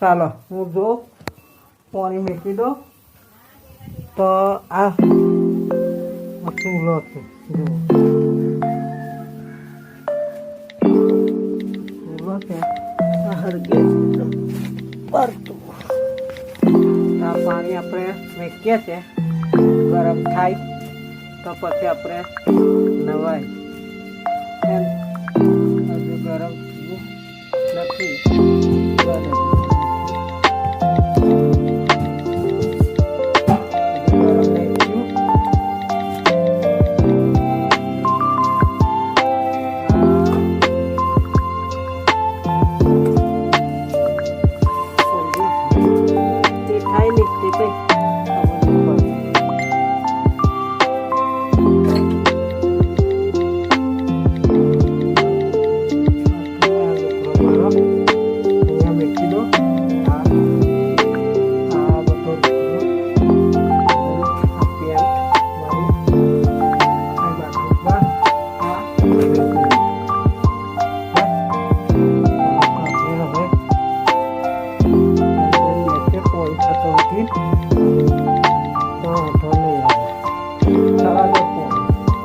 ચાલો હું જો પાણી મૂકી દો તો આ ચૂલો છે જો ચૂલો છે આ હળગે પડતું આ પાણી આપણે મૂકીએ છીએ ગરમ થાય તો પછી આપણે નવાય એમ હજુ ગરમ નથી ગરમ થાય ને તે